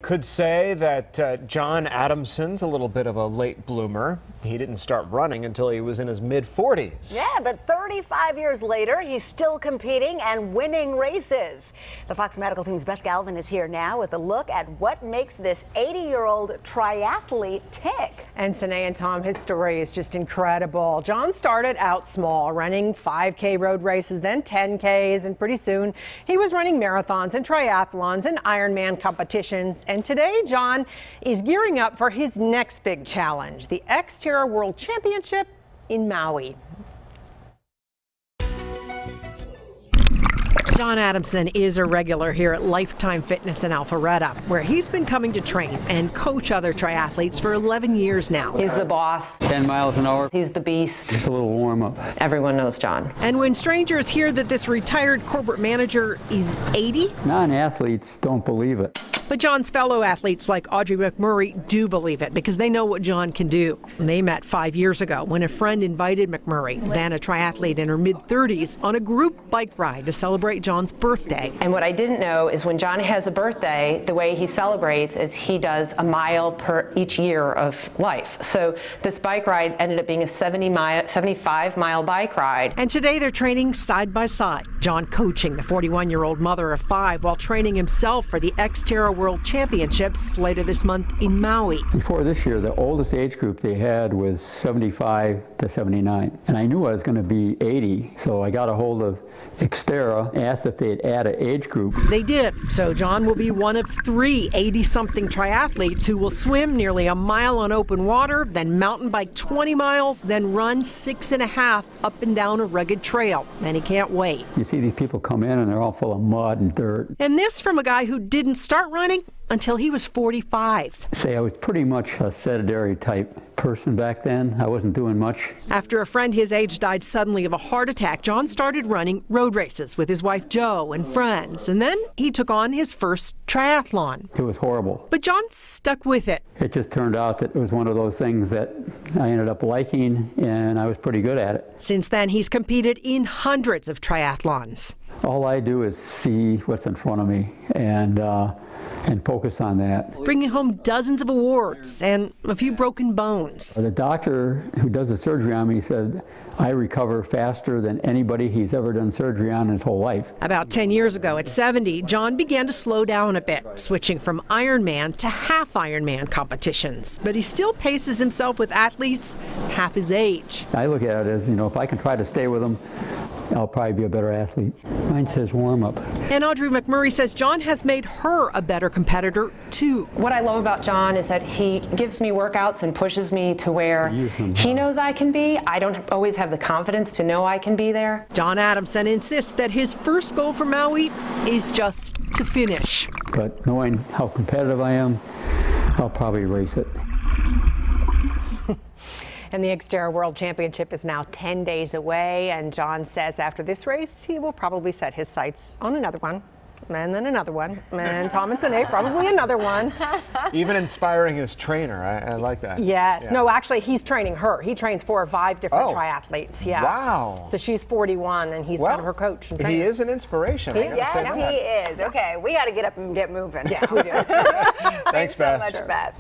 Could say that Jon Adamson's a little bit of a late bloomer. He didn't start running until he was in his mid-40s. Yeah, but 35 years later, he's still competing and winning races. The Fox Medical Team's Beth Galvin is here now with a look at what makes this 80-year-old triathlete tick. And Sine and Tom, his story is just incredible. Jon started out small, running 5K road races, then 10Ks, and pretty soon he was running marathons and triathlons and Ironman competitions. And today, Jon is gearing up for his next big challenge, the Xterra World Championship in Maui. Jon Adamson is a regular here at Lifetime Fitness in Alpharetta, where he's been coming to train and coach other triathletes for 11 years now. He's the boss. 10 miles an hour. He's the beast. Just a little warm up. Everyone knows Jon. And when strangers hear that this retired corporate manager is 80, Non-athletes don't believe it. but Jon's fellow athletes like Audrey McMurry do believe it because they know what Jon can do. They met 5 years ago when a friend invited McMurry, then a triathlete in her mid-30s, on a group bike ride to celebrate Jon's birthday. And what I didn't know is when Jon has a birthday, the way he celebrates is he does a mile per each year of life. So this bike ride ended up being a 75-mile bike ride. And today they're training side by side. Jon coaching the 41-year-old mother of 5 while training himself for the Xterra World Championships later this month in Maui. Before this year, the oldest age group they had was 75 to 79. And I knew I was going to be 80, so I got a hold of Xterra, asked if they'd add an age group. They did. So Jon will be one of 3 80-something triathletes who will swim nearly a mile on open water, then mountain bike 20 miles, then run 6.5 up and down a rugged trail. And he can't wait. You see these people come in and they're all full of mud and dirt. And this from a guy who didn't start running until he was 45. Say I was pretty much a sedentary type person back then. I wasn't doing much. After a friend his age died suddenly of a heart attack, Jon started running road races with his wife Jo and friends, and then he took on his first triathlon. It was horrible. But Jon stuck with it. It just turned out that it was one of those things that I ended up liking, and I was pretty good at it. Since then, he's competed in hundreds of triathlons. All I do is see what's in front of me and focus on that. Bringing home dozens of awards and a few broken bones. The doctor who does the surgery on me said I recover faster than anybody he's ever done surgery on in his whole life. About 10 years ago, at 70, Jon began to slow down a bit, switching from Ironman to half Ironman competitions. But he still paces himself with athletes half his age. I look at it as, you know, if I can try to stay with them, I'll probably be a better athlete. Mine says warm up. And Audrey McMurry says Jon has made her a better competitor, too. What I love about Jon is that he gives me workouts and pushes me to where he knows I can be. I don't always have the confidence to know I can be there. Jon Adamson insists that his first goal for Maui is just to finish. But knowing how competitive I am, I'll probably race it. And the Xterra World Championship is now 10 days away, and Jon says after this race, he will probably set his sights on another one, and then another one, and Tom and Sine probably another one. Even inspiring his trainer. I like that. Yes. Yeah. No, actually, he's training her. He trains 4 or 5 different triathletes. Yeah. Wow. So she's 41, and he's kind of her coach and trainer. He is an inspiration. Yes, he is. Okay, we got to get up and get moving. Yes, we do. Thanks so much, Beth.